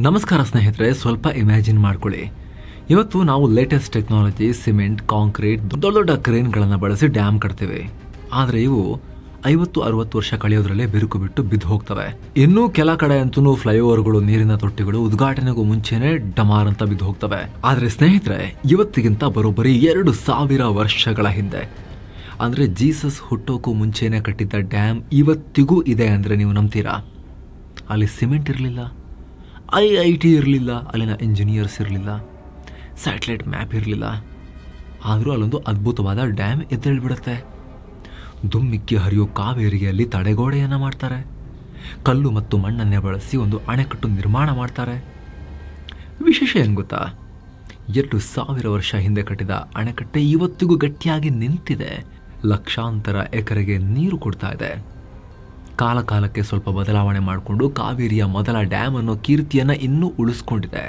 ನಮಸ್ಕಾರ ಸ್ನೇಹಿತರೆ, ಸ್ವಲ್ಪ ಇಮ್ಯಾಜಿನ್ ಮಾಡ್ಕೊಳ್ಳಿ. ಇವತ್ತು ನಾವು ಲೇಟೆಸ್ಟ್ ಟೆಕ್ನಾಲಜಿ, ಸಿಮೆಂಟ್, ಕಾಂಕ್ರೀಟ್, ದೊಡ್ಡ ದೊಡ್ಡ ಕ್ರೇನ್ಗಳನ್ನು ಬಳಸಿ ಡ್ಯಾಮ್ ಕಟ್ತೀವಿ. ಆದರೆ ಇವು 50-60 ವರ್ಷ ಕಳೆಯೋದ್ರಲ್ಲೇ ಬಿರುಕು ಬಿಟ್ಟು ಬಿದ್ದು ಹೋಗ್ತವೆ. ಇನ್ನೂ ಕೆಲ ಕಡೆ ಅಂತೂ ಫ್ಲೈಓವರ್ಗಳು, ನೀರಿನ ತೊಟ್ಟಿಗಳು ಉದ್ಘಾಟನೆಗೂ ಮುಂಚೆನೆ ಡಮಾರ್ ಅಂತ ಬಿದ್ದು ಹೋಗ್ತವೆ. ಆದರೆ ಸ್ನೇಹಿತರೆ, ಇವತ್ತಿಗಿಂತ ಬರೋಬ್ಬರಿ 2000 ವರ್ಷಗಳ ಹಿಂದೆ, ಅಂದ್ರೆ ಜೀಸಸ್ ಹುಟ್ಟೋಕ್ಕೂ ಮುಂಚೆನೆ ಕಟ್ಟಿದ್ದ ಡ್ಯಾಮ್ ಇವತ್ತಿಗೂ ಇದೆ ಅಂದ್ರೆ ನೀವು ನಂಬ್ತೀರಾ? ಅಲ್ಲಿ ಸಿಮೆಂಟ್ ಇರಲಿಲ್ಲ, IIT ಇರಲಿಲ್ಲ, ಅಲ್ಲಿನ ಇಂಜಿನಿಯರ್ಸ್ ಇರಲಿಲ್ಲ, ಸ್ಯಾಟಲೈಟ್ ಮ್ಯಾಪ್ ಇರಲಿಲ್ಲ. ಆದರೂ ಅಲ್ಲೊಂದು ಅದ್ಭುತವಾದ ಡ್ಯಾಮ್ ಎದ್ದೇಳ್ಬಿಡುತ್ತೆ. ದುಮ್ಮಿಕ್ಕಿ ಹರಿಯೋ ಕಾವೇರಿಗೆ ಅಲ್ಲಿ ತಡೆಗೋಡೆಯನ್ನು ಮಾಡ್ತಾರೆ. ಕಲ್ಲು ಮತ್ತು ಮಣ್ಣನ್ನೇ ಬಳಸಿ ಒಂದು ಅಣೆಕಟ್ಟು ನಿರ್ಮಾಣ ಮಾಡ್ತಾರೆ. ವಿಶೇಷ ಏನು ಗೊತ್ತಾ? 2000 ವರ್ಷ ಹಿಂದೆ ಕಟ್ಟಿದ ಅಣೆಕಟ್ಟೆ ಇವತ್ತಿಗೂ ಗಟ್ಟಿಯಾಗಿ ನಿಂತಿದೆ. ಲಕ್ಷಾಂತರ ಎಕರೆಗೆ ನೀರು ಕೊಡ್ತಾ ಇದೆ. ಕಾಲ ಕಾಲಕ್ಕೆ ಸ್ವಲ್ಪ ಬದಲಾವಣೆ ಮಾಡಿಕೊಂಡು ಕಾವೇರಿಯ ಮೊದಲ ಡ್ಯಾಮ್ ಅನ್ನೋ ಕೀರ್ತಿಯನ್ನು ಇನ್ನೂ ಉಳಿಸ್ಕೊಂಡಿದೆ.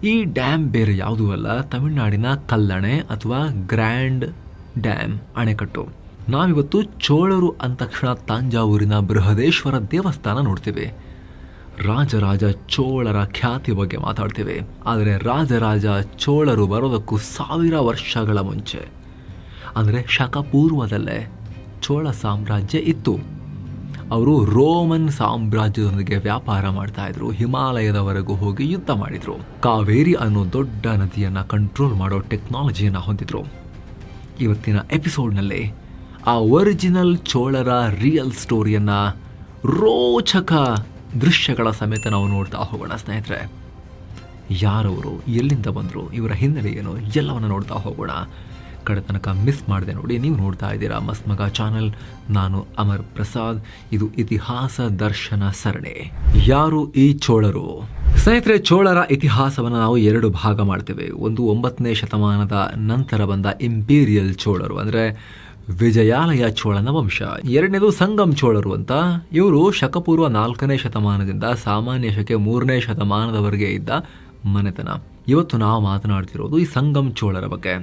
ಈ ಡ್ಯಾಮ್ ಬೇರೆ ಯಾವುದೂ ಅಲ್ಲ, ತಮಿಳುನಾಡಿನ ಕಲ್ಲಣೆ ಅಥವಾ ಗ್ರ್ಯಾಂಡ್ ಡ್ಯಾಮ್ ಅಣೆಕಟ್ಟು. ನಾವಿವತ್ತು ಚೋಳರು ಅಂದ ತಕ್ಷಣ ತಂಜಾವೂರಿನ ಬೃಹದೇಶ್ವರ ದೇವಸ್ಥಾನ ನೋಡ್ತೀವಿ. ರಾಜರಾಜ ಚೋಳರ ಖ್ಯಾತಿ ಬಗ್ಗೆ ಮಾತಾಡ್ತೀವಿ. ಆದರೆ ರಾಜರಾಜ ಚೋಳರು ಬರೋದಕ್ಕೂ 1000 ವರ್ಷಗಳ ಮುಂಚೆ, ಅಂದರೆ ಶಕಪೂರ್ವದಲ್ಲೇ ಚೋಳ ಸಾಮ್ರಾಜ್ಯ ಇತ್ತು. ಅವರು ರೋಮನ್ ಸಾಮ್ರಾಜ್ಯದೊಂದಿಗೆ ವ್ಯಾಪಾರ ಮಾಡ್ತಾ ಇದ್ರು. ಹಿಮಾಲಯದವರೆಗೂ ಹೋಗಿ ಯುದ್ಧ ಮಾಡಿದ್ರು. ಕಾವೇರಿ ಅನ್ನೋ ದೊಡ್ಡ ನದಿಯನ್ನು ಕಂಟ್ರೋಲ್ ಮಾಡೋ ಟೆಕ್ನಾಲಜಿಯನ್ನು ಹೊಂದಿದ್ರು. ಇವತ್ತಿನ ಎಪಿಸೋಡ್ನಲ್ಲಿ ಆ ಒರಿಜಿನಲ್ ಚೋಳರ ರಿಯಲ್ ಸ್ಟೋರಿಯನ್ನ ರೋಚಕ ದೃಶ್ಯಗಳ ಸಮೇತ ನಾವು ನೋಡ್ತಾ ಹೋಗೋಣ ಸ್ನೇಹಿತರೆ. ಯಾರವರು, ಎಲ್ಲಿಂದ ಬಂದರು, ಇವರ ಹಿನ್ನೆಲೆ ಏನು, ಎಲ್ಲವನ್ನ ನೋಡ್ತಾ ಹೋಗೋಣ. ಕಡೆ ತನಕ ಮಿಸ್ ಮಾಡದೆ ನೋಡಿ. ನೀವು ನೋಡ್ತಾ ಇದ್ದೀರಾ ಮಸ್ತ್ ಮಗ ಚಾನಲ್. ನಾನು ಅಮರ್ ಪ್ರಸಾದ್. ಇದು ಇತಿಹಾಸ ದರ್ಶನ ಸರಣಿ. ಯಾರು ಈ ಚೋಳರು? ಸ್ನೇಹಿತರೆ, ಚೋಳರ ಇತಿಹಾಸವನ್ನು ನಾವು 2 ಭಾಗ ಮಾಡ್ತೇವೆ. ಒಂದು 9ನೇ ಶತಮಾನದ ನಂತರ ಬಂದ ಇಂಪೀರಿಯಲ್ ಚೋಳರು, ಅಂದರೆ ವಿಜಯಾಲಯ ಚೋಳನ ವಂಶ. ಎರಡನೇದು ಸಂಗಮ್ ಚೋಳರು ಅಂತ. ಇವರು ಶಕಪೂರ್ವ 4ನೇ ಶತಮಾನದಿಂದ ಸಾಮಾನ್ಯ ಶಕೆ 3ನೇ ಶತಮಾನದವರೆಗೆ ಇದ್ದ ಮನೆತನ. ಇವತ್ತು ನಾವು ಮಾತನಾಡ್ತಿರೋದು ಈ ಸಂಗಮ್ ಚೋಳರ ಬಗ್ಗೆ.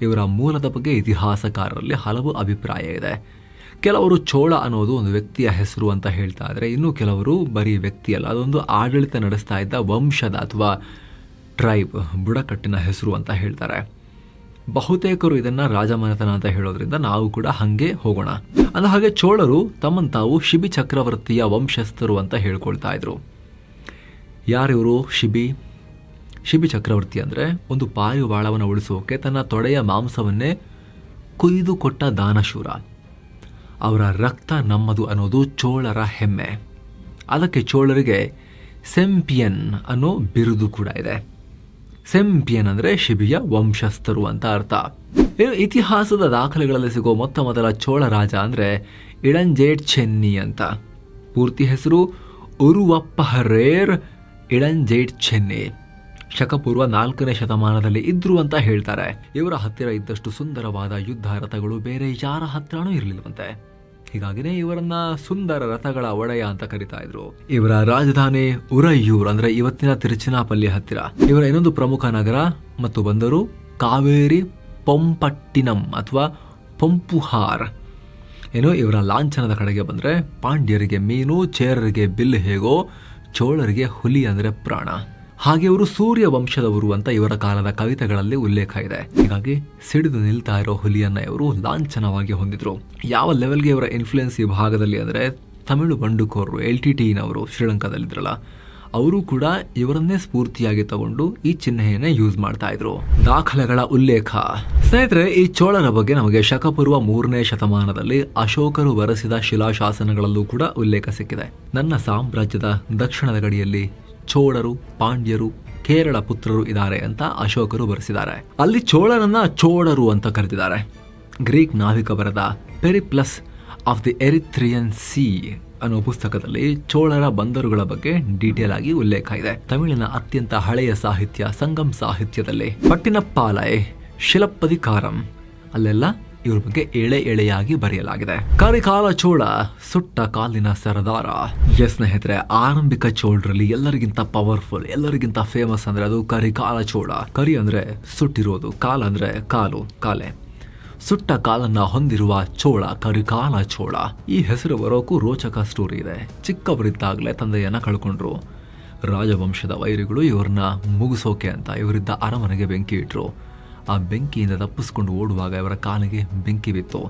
ಇವರ ಮೂಲದ ಬಗ್ಗೆ ಇತಿಹಾಸಕಾರರಲ್ಲಿ ಹಲವು ಅಭಿಪ್ರಾಯ ಇದೆ. ಕೆಲವರು ಚೋಳ ಅನ್ನೋದು ಒಂದು ವ್ಯಕ್ತಿಯ ಹೆಸರು ಅಂತ ಹೇಳ್ತಾ ಇದ್ದಾರೆ. ಇನ್ನು ಕೆಲವರು ಬರೀ ವ್ಯಕ್ತಿಯಲ್ಲ, ಅದೊಂದು ಆಡಳಿತ ನಡೆಸ್ತಾ ಇದ್ದ ವಂಶದ ಅಥವಾ ಟ್ರೈಬ್, ಬುಡಕಟ್ಟಿನ ಹೆಸರು ಅಂತ ಹೇಳ್ತಾರೆ. ಬಹುತೇಕರು ಇದನ್ನ ರಾಜಮನೆತನ ಅಂತ ಹೇಳೋದ್ರಿಂದ ನಾವು ಕೂಡ ಹಾಗೆ ಹೋಗೋಣ. ಅಂದ ಹಾಗೆ ಚೋಳರು ತಮ್ಮನ್ನು ತಾವು ಶಿಬಿ ಚಕ್ರವರ್ತಿಯ ವಂಶಸ್ಥರು ಅಂತ ಹೇಳ್ಕೊಳ್ತಾ ಇದ್ರು. ಯಾರಿವರು ಶಿಬಿ ಚಕ್ರವರ್ತಿ ಅಂದರೆ ಒಂದು ಪಾರಿವಾಳವನ್ನು ಉಳಿಸೋಕೆ ತನ್ನ ತೊಡೆಯ ಮಾಂಸವನ್ನೇ ಕೊಯ್ದು ಕೊಟ್ಟ ದಾನಶೂರ. ಅವರ ರಕ್ತ ನಮ್ಮದು ಅನ್ನೋದು ಚೋಳರ ಹೆಮ್ಮೆ. ಅದಕ್ಕೆ ಚೋಳರಿಗೆ ಸೆಂಪಿಯನ್ ಅನ್ನೋ ಬಿರುದು ಕೂಡ ಇದೆ. ಸೆಂಪಿಯನ್ ಅಂದರೆ ಶಿಬಿಯ ವಂಶಸ್ಥರು ಅಂತ ಅರ್ಥ. ಇತಿಹಾಸದ ದಾಖಲೆಗಳಲ್ಲಿ ಸಿಗೋ ಮೊದಲ ಚೋಳ ರಾಜ ಅಂದರೆ ಇಳಂಜೇಟ್ ಚೆನ್ನಿ ಅಂತ. ಪೂರ್ತಿ ಹೆಸರು ಉರುವಪ್ಪಹರೇರ್ ಇಳಂಜೇಟ್ ಚೆನ್ನಿ. ಶಕಪೂರ್ವ 4ನೇ ಶತಮಾನದಲ್ಲಿ ಇದ್ರು ಅಂತ ಹೇಳ್ತಾರೆ. ಇವರ ಹತ್ತಿರ ಇದ್ದಷ್ಟು ಸುಂದರವಾದ ಯುದ್ಧ ರಥಗಳು ಬೇರೆ ಯಾರ ಹತ್ರನೂ ಇರಲಿಲ್ವಂತೆ. ಹೀಗಾಗಿನೇ ಇವರನ್ನ ಸುಂದರ ರಥಗಳ ಒಡೆಯ ಅಂತ ಕರಿತಾ ಇದ್ರು. ಇವರ ರಾಜಧಾನಿ ಉರಯ್ಯೂರ್, ಅಂದ್ರೆ ಇವತ್ತಿನ ತಿರುಚಿನಾಪಲ್ಲಿ ಹತ್ತಿರ. ಇವರ ಇನ್ನೊಂದು ಪ್ರಮುಖ ನಗರ ಮತ್ತು ಬಂದರು ಕಾವೇರಿ ಪೊಂಪಟ್ಟಿನಂ ಅಥವಾ ಪಂಪುಹಾರ್. ಇವರ ಲಾಂಛನದ ಕಡೆಗೆ ಬಂದ್ರೆ ಪಾಂಡ್ಯರಿಗೆ ಮೀನು, ಚೇರರಿಗೆ ಬಿಲ್ ಹೇಗೋ ಚೋಳರಿಗೆ ಹುಲಿ ಅಂದ್ರೆ ಪ್ರಾಣ. ಹಾಗೆ ಇವರು ಸೂರ್ಯ ವಂಶದವರು ಅಂತ ಇವರ ಕಾಲದ ಕವಿತೆಗಳಲ್ಲಿ ಉಲ್ಲೇಖ ಇದೆ. ಹೀಗಾಗಿ ಸಿಡಿದು ನಿಲ್ತಾ ಇರೋ ಹುಲಿಯನ್ನ ಇವರು ಲಾಂಛನವಾಗಿ ಹೊಂದಿದ್ರು. ಯಾವ ಲೆವೆಲ್ಗೆ ಇವರ ಇನ್ಫ್ಲುಯೆನ್ಸ್ ಈ ಭಾಗದಲ್ಲಿ ಅಂದರೆ ತಮಿಳು ಬಂಡುಕೋರರು LTTನವರು ಶ್ರೀಲಂಕಾದಲ್ಲಿದ್ರಲ್ಲ, ಅವರು ಕೂಡ ಇವರನ್ನೇ ಸ್ಫೂರ್ತಿಯಾಗಿ ತಗೊಂಡು ಈ ಚಿಹ್ನೆಯನ್ನೇ ಯೂಸ್ ಮಾಡ್ತಾ ಇದ್ರು. ದಾಖಲೆಗಳ ಉಲ್ಲೇಖ ಸ್ನೇಹಿತರೆ, ಈ ಚೋಳರ ಬಗ್ಗೆ ನಮಗೆ ಶಕಪೂರ್ವ 3ನೇ ಶತಮಾನದಲ್ಲಿ ಅಶೋಕರು ಬರೆಸಿದ ಶಿಲಾಶಾಸನಗಳಲ್ಲೂ ಕೂಡ ಉಲ್ಲೇಖ ಸಿಕ್ಕಿದೆ. ನನ್ನ ಸಾಮ್ರಾಜ್ಯದ ದಕ್ಷಿಣದ ಗಡಿಯಲ್ಲಿ ಚೋಳರು, ಪಾಂಡ್ಯರು, ಕೇರಳ ಪುತ್ರರು ಇದ್ದಾರೆ ಅಂತ ಅಶೋಕರು ಬರೆಸಿದ್ದಾರೆ. ಅಲ್ಲಿ ಚೋಳರನ್ನ ಚೋಳರು ಅಂತ ಕರೆದಿದ್ದಾರೆ. ಗ್ರೀಕ್ ನಾವಿಕ ಬರೆದ ಪೆರಿಪ್ಲಸ್ ಆಫ್ ದಿ ಎರಿಥ್ರಿಯನ್ ಸೀ ಅನ್ನೋ ಪುಸ್ತಕದಲ್ಲಿ ಚೋಳರ ಬಂದರುಗಳ ಬಗ್ಗೆ ಡೀಟೇಲ್ ಆಗಿ ಉಲ್ಲೇಖ ಇದೆ. ತಮಿಳಿನ ಅತ್ಯಂತ ಹಳೆಯ ಸಾಹಿತ್ಯ ಸಂಗಮ್ ಸಾಹಿತ್ಯದಲ್ಲಿ ಪಟ್ಟಿನಪ್ಪಾಲೈ, ಶಿಲಪ್ಪದಿಕಾರಂ ಅಲ್ಲೆಲ್ಲ ಇವ್ರ ಬಗ್ಗೆ ಎಳೆಯಾಗಿ ಬರೆಯಲಾಗಿದೆ. ಕರಿಕಾಲ ಚೋಳ, ಸುಟ್ಟ ಕಾಲಿನ ಸರದಾರ. ಸ್ನೇಹಿತರೆ, ಆರಂಭಿಕ ಚೋಳರಲ್ಲಿ ಎಲ್ಲರಿಗಿಂತ ಪವರ್ಫುಲ್, ಎಲ್ಲರಿಗಿಂತ ಫೇಮಸ್ ಅಂದ್ರೆ ಅದು ಕರಿಕಾಲ ಚೋಳ. ಕರಿ ಅಂದ್ರೆ ಸುಟ್ಟಿರೋದು, ಕಾಲ ಅಂದ್ರೆ ಕಾಲೆ. ಸುಟ್ಟ ಕಾಲನ್ನ ಹೊಂದಿರುವ ಚೋಳ ಕರಿಕಾಲ ಚೋಳ. ಈ ಹೆಸರು ಬರೋಕ್ಕೂ ರೋಚಕ ಸ್ಟೋರಿ ಇದೆ. ಚಿಕ್ಕವರಿದ್ದಾಗಲೇ ತಂದೆಯನ್ನ ಕಳ್ಕೊಂಡ್ರು. ರಾಜವಂಶದ ವೈರಿಗಳು ಇವ್ರನ್ನ ಮುಗಿಸೋಕೆ ಅಂತ ಇವರಿದ್ದ ಅರಮನೆಗೆ ಬೆಂಕಿ ಇಟ್ಟರು. ಆ ಬೆಂಕಿಯಿಂದ ತಪ್ಪಿಸ್ಕೊಂಡು ಓಡುವಾಗ ಇವರ ಕಾಲಿಗೆ ಬೆಂಕಿ ಬಿತ್ತು.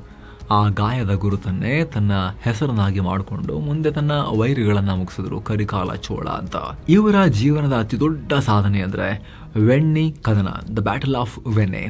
ಆ ಗಾಯದ ಗುರುತನ್ನೇ ತನ್ನ ಹೆಸರನ್ನಾಗಿ ಮಾಡಿಕೊಂಡು ಮುಂದೆ ತನ್ನ ವೈರಿಗಳನ್ನ ಮುಗಿಸಿದ್ರು ಕರಿಕಾಲ ಚೋಳ ಅಂತ. ಇವರ ಜೀವನದ ಅತಿ ದೊಡ್ಡ ಸಾಧನೆ ಅಂದರೆ ವೆನ್ನಿ ಕದನ, ದ ಬ್ಯಾಟಲ್ ಆಫ್ ವೆನ್ನೆ.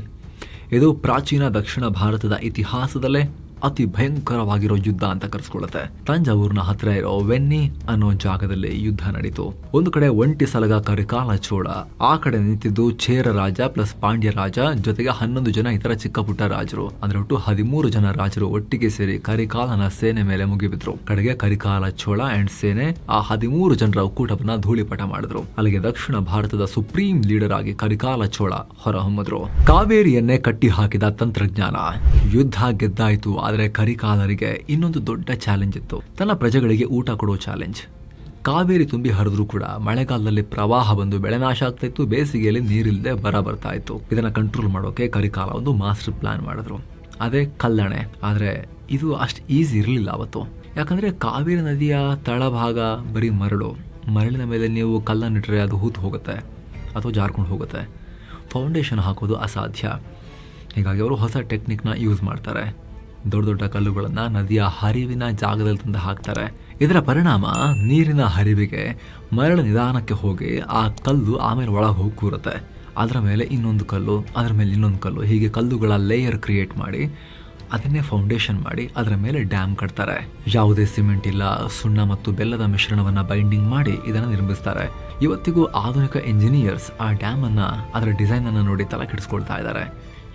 ಇದು ಪ್ರಾಚೀನ ದಕ್ಷಿಣ ಭಾರತದ ಇತಿಹಾಸದಲ್ಲೇ ಅತಿ ಭಯಂಕರವಾಗಿರೋ ಯುದ್ಧ ಅಂತ ಕರೆಸ್ಕೊಳ್ಳುತ್ತೆ. ತಂಜಾವೂರಿನ ಹತ್ರ ಇರೋ ವೆನ್ನಿ ಅನ್ನೋ ಜಾಗದಲ್ಲಿ ಯುದ್ಧ ನಡೀತು. ಒಂದು ಕಡೆ ಒಂಟಿ ಸಲಗ ಕರಿಕಾಲ ಚೋಳ, ಆ ಕಡೆ ನಿಂತಿದ್ದು ಚೇರ ರಾಜ ಪ್ಲಸ್ ಪಾಂಡ್ಯ ರಾಜ ಜೊತೆಗೆ 11 ಜನ ಇತರ ಚಿಕ್ಕ ಪುಟ್ಟ ರಾಜರು. ಅಂದ್ರೆ ಒಟ್ಟು 13 ಜನ ರಾಜರು ಒಟ್ಟಿಗೆ ಸೇರಿ ಕರಿಕಾಲನ ಸೇನೆ ಮೇಲೆ ಮುಗಿಬಿದ್ರು. ಕಡೆಗೆ ಕರಿಕಾಲ ಚೋಳ ಅಂಡ್ ಸೇನೆ ಆ 13 ಜನರ ಒಕ್ಕೂಟವನ್ನ ಧೂಳಿಪಟ ಮಾಡಿದ್ರು. ಅಲ್ಲಿಗೆ ದಕ್ಷಿಣ ಭಾರತದ ಸುಪ್ರೀಂ ಲೀಡರ್ ಆಗಿ ಕರಿಕಾಲ ಚೋಳ ಹೊರಹೊಮ್ಮಿದ್ರು. ಕಾವೇರಿಯನ್ನೇ ಕಟ್ಟಿ ಹಾಕಿದ ತಂತ್ರಜ್ಞಾನ. ಯುದ್ಧ ಗೆದ್ದಾಯ್ತು. ಆದರೆ ಕರಿಕಾಲರಿಗೆ ಇನ್ನೊಂದು ದೊಡ್ಡ ಚಾಲೆಂಜ್ ಇತ್ತು, ತನ್ನ ಪ್ರಜೆಗಳಿಗೆ ಊಟ ಕೊಡೋ ಚಾಲೆಂಜ್. ಕಾವೇರಿ ತುಂಬಿ ಹರಿದ್ರು ಕೂಡ ಮಳೆಗಾಲದಲ್ಲಿ ಪ್ರವಾಹ ಬಂದು ಬೆಳೆ ನಾಶ ಆಗ್ತಾ ಇತ್ತು, ಬೇಸಿಗೆಯಲ್ಲಿ ನೀರಿಲ್ಲದೆ ಬರ ಬರ್ತಾ ಇತ್ತು. ಇದನ್ನ ಕಂಟ್ರೋಲ್ ಮಾಡೋಕೆ ಕರಿಕಾಲ ಒಂದು ಮಾಸ್ಟರ್ ಪ್ಲಾನ್ ಮಾಡಿದ್ರು, ಅದೇ ಕಲ್ಲಣೆ. ಆದರೆ ಇದು ಅಷ್ಟು ಈಸಿ ಇರಲಿಲ್ಲ ಅವತ್ತು. ಯಾಕಂದ್ರೆ ಕಾವೇರಿ ನದಿಯ ತಳಭಾಗ ಬರೀ ಮರಳಿನ ಮೇಲೆ ನೀವು ಕಲ್ಲನ್ನಿಟ್ರೆ ಅದು ಹೂತು ಹೋಗುತ್ತೆ ಅಥವಾ ಜಾರ್ಕೊಂಡು ಹೋಗುತ್ತೆ. ಫೌಂಡೇಶನ್ ಹಾಕೋದು ಅಸಾಧ್ಯ. ಹೀಗಾಗಿ ಅವರು ಹೊಸ ಟೆಕ್ನಿಕ್ನ ಯೂಸ್ ಮಾಡ್ತಾರೆ. ದೊಡ್ಡ ದೊಡ್ಡ ಕಲ್ಲುಗಳನ್ನು ನದಿಯ ಹರಿವಿನ ಜಾಗದಲ್ಲಿ ತಂದು ಹಾಕ್ತಾರೆ. ಇದರ ಪರಿಣಾಮ ನೀರಿನ ಹರಿವಿಗೆ ಮರಳು ನಿಧಾನಕ್ಕೆ ಹೋಗಿ ಆ ಕಲ್ಲು ಆಮೇಲೆ ಒಳಗೆ ಹೋಗಿ ಕೂರುತ್ತೆ. ಅದರ ಮೇಲೆ ಇನ್ನೊಂದು ಕಲ್ಲು, ಅದರ ಮೇಲೆ ಇನ್ನೊಂದು ಕಲ್ಲು, ಹೀಗೆ ಕಲ್ಲುಗಳ ಲೇಯರ್ ಕ್ರಿಯೇಟ್ ಮಾಡಿ ಅದನ್ನೇ ಫೌಂಡೇಶನ್ ಮಾಡಿ ಅದರ ಮೇಲೆ ಡ್ಯಾಮ್ ಕಟ್ತಾರೆ. ಯಾವುದೇ ಸಿಮೆಂಟ್ ಇಲ್ಲ, ಸುಣ್ಣ ಮತ್ತು ಬೆಲ್ಲದ ಮಿಶ್ರಣವನ್ನ ಬೈಂಡಿಂಗ್ ಮಾಡಿ ಇದನ್ನು ನಿರ್ಮಿಸ್ತಾರೆ. ಇವತ್ತಿಗೂ ಆಧುನಿಕ ಇಂಜಿನಿಯರ್ಸ್ ಆ ಡ್ಯಾಮ್ ಅನ್ನ, ಅದರ ಡಿಸೈನ್ ಅನ್ನು ನೋಡಿ ತಲೆ ಕೆಡಿಸ್ಕೊಳ್ತಾ ಇದ್ದಾರೆ.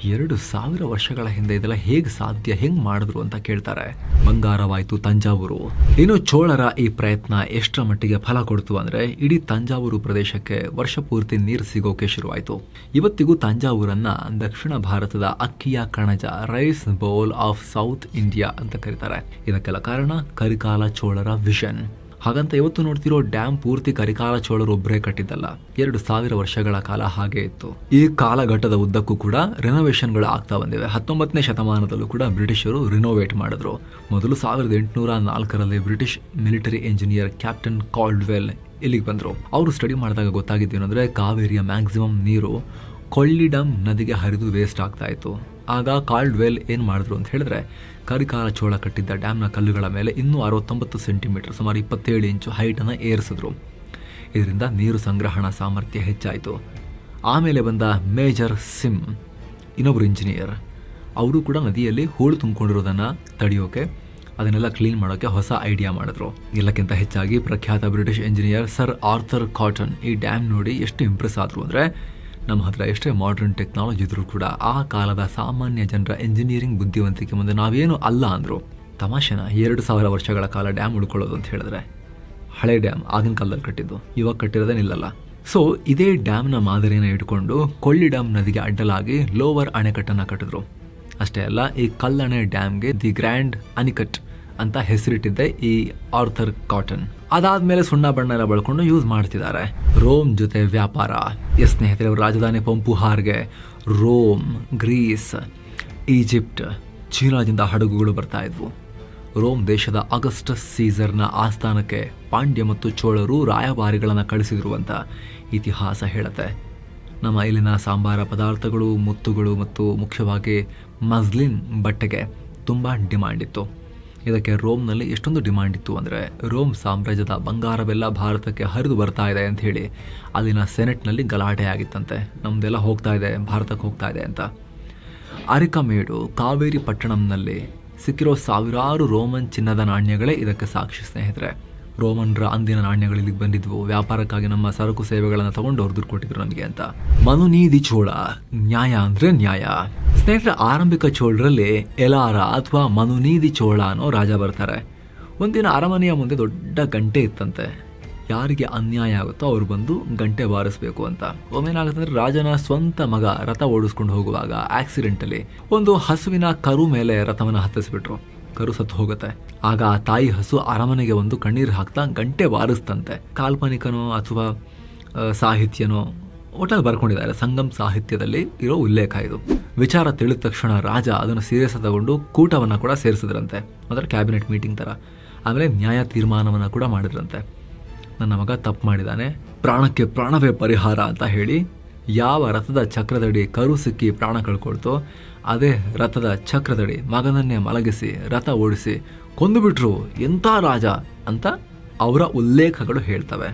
2000 ವರ್ಷಗಳ ಹಿಂದೆ ಇದೆಲ್ಲ ಹೇಗೆ ಸಾಧ್ಯ, ಹೆಂಗ್ ಮಾಡಿದ್ರು ಅಂತ ಕೇಳ್ತಾರೆ. ಬಂಗಾರವಾಯ್ತು ತಂಜಾವೂರು. ಇನ್ನು ಚೋಳರ ಈ ಪ್ರಯತ್ನ ಎಷ್ಟರ ಮಟ್ಟಿಗೆ ಫಲ ಕೊಡ್ತು ಅಂದ್ರೆ ಇಡೀ ತಂಜಾವೂರು ಪ್ರದೇಶಕ್ಕೆ ವರ್ಷ ಪೂರ್ತಿ ನೀರು ಸಿಗೋಕೆ ಶುರುವಾಯಿತು. ಇವತ್ತಿಗೂ ತಂಜಾವೂರನ್ನ ದಕ್ಷಿಣ ಭಾರತದ ಅಕ್ಕಿಯ ಕಣಜ, rice bowl of South India ಅಂತ ಕರೀತಾರೆ. ಇದಕ್ಕೆಲ್ಲ ಕಾರಣ ಕರಿಕಾಲ ಚೋಳರ ವಿಷನ್. ಹಾಗಂತ ಇವತ್ತು ನೋಡ್ತಿರೋ ಡ್ಯಾಮ್ ಪೂರ್ತಿ ಕರಿಕಾಲ ಚೋಳರು ಒಬ್ಬರೇ ಕಟ್ಟಿದ್ದಲ್ಲ, 2000 ವರ್ಷಗಳ ಕಾಲ ಹಾಗೆ ಇತ್ತು. ಈ ಕಾಲಘಟ್ಟದ ಉದ್ದಕ್ಕೂ ಕೂಡ ರಿನೋವೇಷನ್ಗಳು ಆಗ್ತಾ ಬಂದಿವೆ. 19ನೇ ಶತಮಾನದಲ್ಲೂ ಕೂಡ ಬ್ರಿಟಿಷರು ರಿನೋವೇಟ್ ಮಾಡಿದ್ರು. ಮೊದಲು 1804ರಲ್ಲಿ British military engineer captain Caldwell ಇಲ್ಲಿಗೆ ಬಂದರು. ಅವರು ಸ್ಟಡಿ ಮಾಡಿದಾಗ ಗೊತ್ತಾಗಿದ್ದೇನೆಂದ್ರೆ ಕಾವೇರಿಯ ಮ್ಯಾಕ್ಸಿಮಮ್ ನೀರು ಕೊಳ್ಳಿಡಮ್ ನದಿಗೆ ಹರಿದು ವೇಸ್ಟ್ ಆಗ್ತಾ ಇತ್ತು. ಆಗ ಕಾಲ್ಡ್ವೆಲ್ ಏನು ಮಾಡಿದ್ರು ಅಂತ ಹೇಳಿದ್ರೆ ಕರಿಕಾಲ ಚೋಳ ಕಟ್ಟಿದ್ದ ಡ್ಯಾಮ್ನ ಕಲ್ಲುಗಳ ಮೇಲೆ ಇನ್ನೂ 69 ಸೆಂಟಿಮೀಟರ್, ಸುಮಾರು 27 ಇಂಚು ಹೈಟನ್ನು ಏರಿಸಿದ್ರು. ಇದರಿಂದ ನೀರು ಸಂಗ್ರಹಣಾ ಸಾಮರ್ಥ್ಯ ಹೆಚ್ಚಾಯಿತು. ಆಮೇಲೆ ಬಂದ ಮೇಜರ್ ಸಿಮ್, ಇನ್ನೊಬ್ಬರು ಇಂಜಿನಿಯರ್, ಅವರು ಕೂಡ ನದಿಯಲ್ಲಿ ಹೂಳು ತುಂಬಿಕೊಂಡಿರೋದನ್ನು ತಡೆಯೋಕೆ, ಅದನ್ನೆಲ್ಲ ಕ್ಲೀನ್ ಮಾಡೋಕ್ಕೆ ಹೊಸ ಐಡಿಯಾ ಮಾಡಿದ್ರು. ಎಲ್ಲಕ್ಕಿಂತ ಹೆಚ್ಚಾಗಿ ಪ್ರಖ್ಯಾತ British engineer sir Arthur cotton ಈ ಡ್ಯಾಮ್ ನೋಡಿ ಎಷ್ಟು ಇಂಪ್ರೆಸ್ ಆದರು ಅಂದರೆ, ನಮ್ಮ ಹತ್ರ ಎಷ್ಟೇ ಮಾಡರ್ನ್ ಟೆಕ್ನಾಲಜಿ ಇದ್ರೂ ಕೂಡ ಆ ಕಾಲದ ಸಾಮಾನ್ಯ ಜನರ ಇಂಜಿನಿಯರಿಂಗ್ ಬುದ್ಧಿವಂತಿಕೆ ಮುಂದೆ ನಾವೇನು ಅಲ್ಲ ಅಂದರು. ತಮಾಷೆನ 2000 ವರ್ಷಗಳ ಕಾಲ ಡ್ಯಾಮ್ ಉಳ್ಕೊಳ್ಳೋದು ಅಂತ ಹೇಳಿದ್ರೆ, ಹಳೆ ಡ್ಯಾಮ್ ಆಗಿನ ಕಾಲದಲ್ಲಿ ಕಟ್ಟಿದ್ದು, ಇವಾಗ ಕಟ್ಟಿರೋದೇ ನಿಲ್ಲಲ್ಲ. ಸೊ ಇದೇ ಡ್ಯಾಮ್ನ ಮಾದರಿಯನ್ನು ಇಟ್ಕೊಂಡು ಕೊಳ್ಳಿಡಮ್ ನದಿಗೆ ಅಡ್ಡಲಾಗಿ ಲೋವರ್ ಅಣೆಕಟ್ಟನ್ನು ಕಟ್ಟಿದ್ರು. ಅಷ್ಟೇ ಅಲ್ಲ, ಈ ಕಲ್ಲಣೆ ಡ್ಯಾಮ್ಗೆ ದಿ ಗ್ರ್ಯಾಂಡ್ ಅನಿಕಟ್ ಅಂತ ಹೆಸರಿಟ್ಟಿದ್ದೆ ಈ ಆರ್ಥರ್ ಕಾಟನ್. ಅದಾದ್ಮೇಲೆ ಸುಣ್ಣ ಬಣ್ಣ ಎಲ್ಲ ಬಳಕೊಂಡು ಯೂಸ್ ಮಾಡ್ತಿದ್ದಾರೆ. ರೋಮ್ ಜೊತೆ ವ್ಯಾಪಾರ. ಸ್ನೇಹಿತರೆ, ರಾಜಧಾನಿ ಪಂಪುಹಾರ್ಗೆ ರೋಮ್, ಗ್ರೀಸ್, ಈಜಿಪ್ಟ್, ಚೀನಾದಿಂದ ಹಡಗುಗಳು ಬರ್ತಾ ಇದ್ವು. ರೋಮ್ ದೇಶದ ಅಗಸ್ಟಸ್ ಸೀಸರ್ನ ಆಸ್ಥಾನಕ್ಕೆ ಪಾಂಡ್ಯ ಮತ್ತು ಚೋಳರು ರಾಯಭಾರಿಗಳನ್ನು ಕಳಿಸಿದ್ರು ಅಂತ ಇತಿಹಾಸ ಹೇಳುತ್ತೆ. ನಮ್ಮ ಇಲ್ಲಿನ ಸಾಂಬಾರ ಪದಾರ್ಥಗಳು, ಮುತ್ತುಗಳು ಮತ್ತು ಮುಖ್ಯವಾಗಿ ಮಸ್ಲಿನ್ ಬಟ್ಟೆಗೆ ತುಂಬ ಡಿಮಾಂಡ್ ಇತ್ತು. ಇದಕ್ಕೆ ರೋಮ್ನಲ್ಲಿ ಎಷ್ಟೊಂದು ಡಿಮಾಂಡ್ ಇತ್ತು ಅಂದರೆ, ರೋಮ್ ಸಾಮ್ರಾಜ್ಯದ ಬಂಗಾರವೆಲ್ಲ ಭಾರತಕ್ಕೆ ಹರಿದು ಬರ್ತಾ ಇದೆ ಅಂತ ಹೇಳಿ ಅಲ್ಲಿನ ಸೆನೆಟ್ನಲ್ಲಿ ಗಲಾಟೆ ಆಗಿತ್ತಂತೆ. ನಮ್ದೆಲ್ಲ ಹೋಗ್ತಾ ಇದೆ, ಭಾರತಕ್ಕೆ ಹೋಗ್ತಾ ಇದೆ ಅಂತ. ಅರಿಕಮೇಡು, ಕಾವೇರಿ ಪಟ್ಟಣಂನಲ್ಲಿ ಸಿಕ್ಕಿರೋ ಸಾವಿರಾರು ರೋಮನ್ ಚಿನ್ನದ ನಾಣ್ಯಗಳೇ ಇದಕ್ಕೆ ಸಾಕ್ಷಿ ಸ್ನೇಹಿತರೆ. ರೋಮನ್ರ ಅಂದಿನ ನಾಣ್ಯಗಳು ಇಲ್ಲಿಗೆ ಬಂದಿದ್ವು. ವ್ಯಾಪಾರಕ್ಕಾಗಿ ನಮ್ಮ ಸರಕು ಸೇವೆಗಳನ್ನು ತಗೊಂಡು ಅವ್ರು ದುಡ್ಡು ಕೊಟ್ಟಿದ್ರು ನಮಗೆ ಅಂತ. ಮನುನೀದಿ ಚೋಳ, ನ್ಯಾಯ ಅಂದ್ರೆ ನ್ಯಾಯ. ಸ್ನೇಹಿತರೆ, ಆರಂಭಿಕ ಚೋಳರಲ್ಲಿ ಎಲಾರ ಅಥವಾ ಮನುನೀದಿ ಚೋಳ ಅನ್ನೋ ರಾಜ ಬರ್ತಾರೆ. ಒಂದಿನ ಅರಮನೆಯ ಮುಂದೆ ದೊಡ್ಡ ಗಂಟೆ ಇತ್ತಂತೆ. ಯಾರಿಗೆ ಅನ್ಯಾಯ ಆಗುತ್ತೋ ಅವ್ರು ಬಂದು ಗಂಟೆ ಬಾರಿಸ್ಬೇಕು ಅಂತ. ಒಮ್ಮೇನಾಗುತ್ತಂದ್ರೆ ರಾಜನ ಸ್ವಂತ ಮಗ ರಥ ಓಡಿಸ್ಕೊಂಡು ಹೋಗುವಾಗ ಆಕ್ಸಿಡೆಂಟಲ್ಲಿ ಒಂದು ಹಸುವಿನ ಕರು ಮೇಲೆ ರಥವನ್ನು ಹತ್ತಿಸ್ಬಿಟ್ರು. ಕರು ಸತ್ತು ಹೋಗುತ್ತೆ. ಆಗ ಆ ತಾಯಿ ಹಸು ಅರಮನೆಗೆ ಒಂದು ಕಣ್ಣೀರು ಹಾಕ್ತಾ ಗಂಟೆ ಬಾರಿಸ್ತಂತೆ. ಕಾಲ್ಪನಿಕನೋ ಅಥವಾ ಸಾಹಿತ್ಯನೋ ಒಟ್ಟಲ್ಲಿ ಬರ್ಕೊಂಡಿದ್ದಾರೆ. ಸಂಗಮ್ ಸಾಹಿತ್ಯದಲ್ಲಿ ಇರೋ ಉಲ್ಲೇಖ ಇದು. ವಿಚಾರ ತಿಳಿದ ತಕ್ಷಣ ರಾಜ ಅದನ್ನು ಸೀರಿಯಸ್ ತಗೊಂಡು ಕೂಟವನ್ನು ಕೂಡ ಸೇರಿಸಿದ್ರಂತೆ, ಅಂದರೆ ಕ್ಯಾಬಿನೆಟ್ ಮೀಟಿಂಗ್ ಥರ. ಆಮೇಲೆ ನ್ಯಾಯ ತೀರ್ಮಾನವನ್ನು ಕೂಡ ಮಾಡಿದ್ರಂತೆ. ನನ್ನ ಮಗ ತಪ್ಪು ಮಾಡಿದ್ದಾನೆ, ಪ್ರಾಣಕ್ಕೆ ಪ್ರಾಣವೇ ಪರಿಹಾರ ಅಂತ ಹೇಳಿ ಯಾವ ರಥದ ಚಕ್ರದಡಿ ಕರು ಸಿಕ್ಕಿ ಪ್ರಾಣ ಕಳ್ಕೊಳ್ತೋ ಅದೇ ರಥದ ಚಕ್ರದಡಿ ಮಗನನ್ನೇ ಮಲಗಿಸಿ ರಥ ಓಡಿಸಿ ಕೊಂದುಬಿಟ್ರು ಎಂಥ ರಾಜ ಅಂತ ಅವರ ಉಲ್ಲೇಖಗಳು ಹೇಳ್ತವೆ.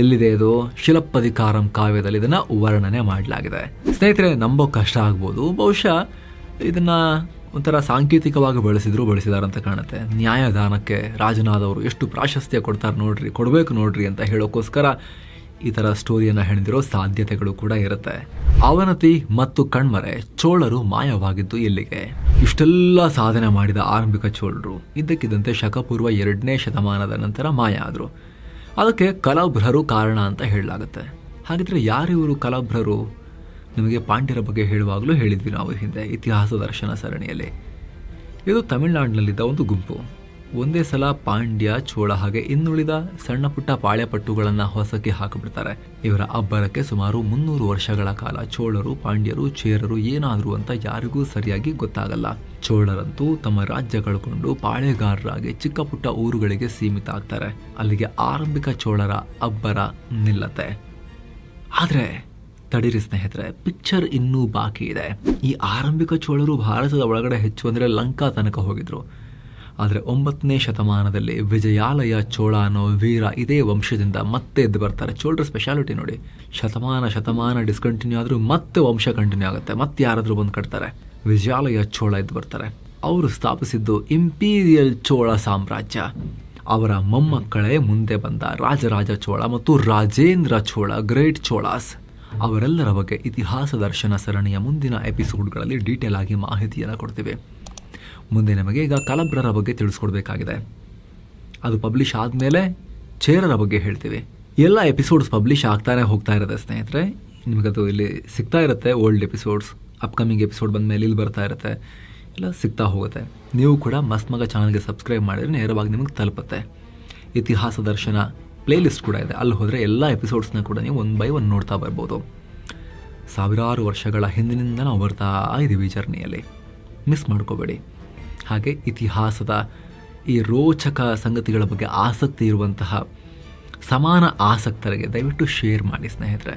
ಎಲ್ಲಿದೆ ಇದು? ಶಿಲಪ್ಪಧಿಕಾರಂ ಕಾವ್ಯದಲ್ಲಿ ಇದನ್ನ ವರ್ಣನೆ ಮಾಡಲಾಗಿದೆ. ಸ್ನೇಹಿತರೆ, ನಂಬೋ ಕಷ್ಟ ಆಗ್ಬೋದು, ಬಹುಶಃ ಇದನ್ನ ಒಂಥರ ಸಾಂಕೇತಿಕವಾಗಿ ಬಳಸಿದಾರಂತ ಕಾಣುತ್ತೆ. ನ್ಯಾಯದಾನಕ್ಕೆ ರಾಜನಾದವರು ಎಷ್ಟು ಪ್ರಾಶಸ್ತ್ಯ ಕೊಡಬೇಕು ನೋಡ್ರಿ ಅಂತ ಹೇಳೋಕ್ಕೋಸ್ಕರ ಈ ಥರ ಸ್ಟೋರಿಯನ್ನು ಹೆಣೆದಿರೋ ಸಾಧ್ಯತೆಗಳು ಕೂಡ ಇರುತ್ತೆ. ಅವನತಿ ಮತ್ತು ಕಣ್ಮರೆ, ಚೋಳರು ಮಾಯವಾಗಿದ್ದು ಎಲ್ಲಿಗೆ? ಇಷ್ಟೆಲ್ಲ ಸಾಧನೆ ಮಾಡಿದ ಆರಂಭಿಕ ಚೋಳರು ಇದ್ದಕ್ಕಿದ್ದಂತೆ ಶಕಪೂರ್ವ 2ನೇ ಶತಮಾನದ ನಂತರ ಮಾಯ ಆದರು. ಅದಕ್ಕೆ ಕಲಭ್ರರು ಕಾರಣ ಅಂತ ಹೇಳಲಾಗುತ್ತೆ. ಹಾಗಿದ್ರೆ ಯಾರಿವರು ಕಲಭ್ರರು? ನಿಮಗೆ ಪಾಂಡ್ಯರ ಬಗ್ಗೆ ಹೇಳುವಾಗಲೂ ಹೇಳಿದ್ವಿ ನಾವು ಹಿಂದೆ ಇತಿಹಾಸ ದರ್ಶನ ಸರಣಿಯಲ್ಲಿ. ಇದು ತಮಿಳುನಾಡಿನಲ್ಲಿದ್ದ ಒಂದು ಗುಂಪು. ಒಂದೇ ಸಲ ಪಾಂಡ್ಯ, ಚೋಳ ಹಾಗೆ ಇನ್ನುಳಿದ ಸಣ್ಣ ಪುಟ್ಟ ಪಾಳ್ಯಪಟ್ಟುಗಳನ್ನು ಹೊಸಕ್ಕೆ ಹಾಕಿಬಿಡ್ತಾರೆ. ಇವರ ಅಬ್ಬರಕ್ಕೆ ಸುಮಾರು 300 ವರ್ಷಗಳ ಕಾಲ ಚೋಳರು, ಪಾಂಡ್ಯರು, ಚೇರರು ಏನಾದ್ರು ಅಂತ ಯಾರಿಗೂ ಸರಿಯಾಗಿ ಗೊತ್ತಾಗಲ್ಲ. ಚೋಳರಂತೂ ತಮ್ಮ ರಾಜ್ಯ ಕಳ್ಕೊಂಡು ಪಾಳೆಗಾರರಾಗಿ ಚಿಕ್ಕ ಪುಟ್ಟ ಊರುಗಳಿಗೆ ಸೀಮಿತ ಆಗ್ತಾರೆ. ಅಲ್ಲಿಗೆ ಆರಂಭಿಕ ಚೋಳರ ಅಬ್ಬರ ನಿಲ್ಲತ್ತೆ. ಆದ್ರೆ ತಡೀರಿ ಸ್ನೇಹಿತರೆ, ಪಿಕ್ಚರ್ ಇನ್ನೂ ಬಾಕಿ ಇದೆ. ಈ ಆರಂಭಿಕ ಚೋಳರು ಭಾರತದ ಒಳಗಡೆ ಹೆಚ್ಚು ಅಂದರೆ ಲಂಕಾ ತನಕ ಹೋಗಿದ್ರು. ಆದರೆ 9ನೇ ಶತಮಾನದಲ್ಲಿ ವಿಜಯಾಲಯ ಚೋಳ ಅನ್ನೋ ವೀರ ಇದೇ ವಂಶದಿಂದ ಮತ್ತೆ ಎದ್ದು ಬರ್ತಾರೆ. ಚೋಳರ ಸ್ಪೆಷಾಲಿಟಿ ನೋಡಿ, ಶತಮಾನ ಡಿಸ್ಕಂಟಿನ್ಯೂ ಆದರೂ ಮತ್ತೆ ವಂಶ ಕಂಟಿನ್ಯೂ ಆಗುತ್ತೆ, ಮತ್ತೆ ಯಾರಾದರೂ ಬಂದು ಕಟ್ತಾರೆ. ವಿಜಯಾಲಯ ಚೋಳ ಎದ್ದು ಬರ್ತಾರೆ. ಅವರು ಸ್ಥಾಪಿಸಿದ್ದು ಇಂಪೀರಿಯಲ್ ಚೋಳ ಸಾಮ್ರಾಜ್ಯ. ಅವರ ಮೊಮ್ಮಕ್ಕಳೇ ಮುಂದೆ ಬಂದ ರಾಜರಾಜ ಚೋಳ ಮತ್ತು ರಾಜೇಂದ್ರ ಚೋಳ, ಗ್ರೇಟ್ ಚೋಳಾಸ್. ಅವರೆಲ್ಲರ ಬಗ್ಗೆ ಇತಿಹಾಸ ದರ್ಶನ ಸರಣಿಯ ಮುಂದಿನ ಎಪಿಸೋಡ್ಗಳಲ್ಲಿ ಡೀಟೇಲ್ ಆಗಿ ಮಾಹಿತಿಯನ್ನು ಕೊಡ್ತೀವಿ. ಮುಂದೆ ನಮಗೆ ಈಗ ಕಲಭ್ರರ ಬಗ್ಗೆ ತಿಳಿಸ್ಕೊಡ್ಬೇಕಾಗಿದೆ. ಅದು ಪಬ್ಲಿಷ್ ಆದಮೇಲೆ ಚೇರರ ಬಗ್ಗೆ ಹೇಳ್ತೀವಿ. ಎಲ್ಲ ಎಪಿಸೋಡ್ಸ್ ಪಬ್ಲಿಷ್ ಆಗ್ತಾನೆ ಹೋಗ್ತಾ ಇರುತ್ತೆ ಸ್ನೇಹಿತರೆ. ನಿಮಗದು ಇಲ್ಲಿ ಸಿಗ್ತಾ ಇರುತ್ತೆ. ಓಲ್ಡ್ ಎಪಿಸೋಡ್ಸ್, ಅಪ್ಕಮಿಂಗ್ ಎಪಿಸೋಡ್ ಬಂದ ಮೇಲೆ ಇಲ್ಲಿ ಬರ್ತಾ ಇರುತ್ತೆ, ಎಲ್ಲ ಸಿಗ್ತಾ ಹೋಗುತ್ತೆ. ನೀವು ಕೂಡ ಮಸ್ತ್ ಮಗ ಚಾನಲ್ಗೆ ಸಬ್ಸ್ಕ್ರೈಬ್ ಮಾಡಿದರೆ ನೇರವಾಗಿ ನಿಮಗೆ ತಲುಪುತ್ತೆ. ಇತಿಹಾಸ ದರ್ಶನ ಪ್ಲೇಲಿಸ್ಟ್ ಕೂಡ ಇದೆ, ಅಲ್ಲಿ ಹೋದರೆ ಎಲ್ಲ ಎಪಿಸೋಡ್ಸ್ನ ಕೂಡ ನೀವು 1 by 1 ನೋಡ್ತಾ ಬರ್ಬೋದು. ಸಾವಿರಾರು ವರ್ಷಗಳ ಹಿಂದಿನಿಂದ ನಾವು ಬರ್ತಾ ಇದ್ದೀವಿ ಜರ್ನಿಯಲ್ಲಿ, ಮಿಸ್ ಮಾಡ್ಕೋಬೇಡಿ. ಹಾಗೆ ಇತಿಹಾಸದ ಈ ರೋಚಕ ಸಂಗತಿಗಳ ಬಗ್ಗೆ ಆಸಕ್ತಿ ಇರುವಂತಹ ಸಮಾನ ಆಸಕ್ತರಿಗೆ ದಯವಿಟ್ಟು ಶೇರ್ ಮಾಡಿ ಸ್ನೇಹಿತರೆ.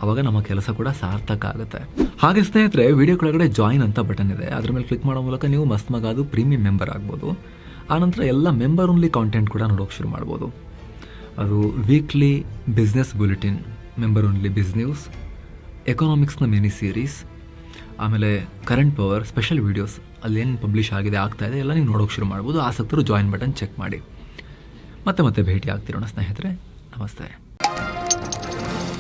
ಅವಾಗ ನಮ್ಮ ಕೆಲಸ ಕೂಡ ಸಾರ್ಥಕ ಆಗುತ್ತೆ. ಹಾಗೆ ಸ್ನೇಹಿತರೆ, ವಿಡಿಯೋ ಕೆಳಗಡೆ ಜಾಯಿನ್ ಅಂತ ಬಟನ್ ಇದೆ, ಅದ್ರ ಮೇಲೆ ಕ್ಲಿಕ್ ಮಾಡೋ ಮೂಲಕ ನೀವು ಮಸ್ತ್ ಮಗ ಅದು ಪ್ರೀಮಿಯಂ ಮೆಂಬರ್ ಆಗ್ಬೋದು. ಆನಂತರ ಎಲ್ಲ ಮೆಂಬರ್ ಓನ್ಲಿ ಕಾಂಟೆಂಟ್ ಕೂಡ ನೋಡೋಕೆ ಶುರು ಮಾಡ್ಬೋದು. ಅದು weekly business bulletin, member only ಬಿಸ್ ನ್ಯೂಸ್, ಎಕನಾಮಿಕ್ಸ್ನ ಮಿನಿ ಸೀರೀಸ್, ಆಮೇಲೆ ಕರೆಂಟ್ ಪವರ್, ಸ್ಪೆಷಲ್ ವೀಡಿಯೋಸ್, ಅಲ್ಲೇನು ಪಬ್ಲಿಷ್ ಆಗ್ತಾ ಇದೆ ಎಲ್ಲ ನೀವು ನೋಡೋಕೆ ಶುರು ಮಾಡ್ಬೋದು. ಆಸಕ್ತರು ಜಾಯಿನ್ ಬಟನ್ ಚೆಕ್ ಮಾಡಿ. ಮತ್ತೆ ಭೇಟಿ ಆಗ್ತಿರೋಣ ಸ್ನೇಹಿತರೆ. ನಮಸ್ತೆ.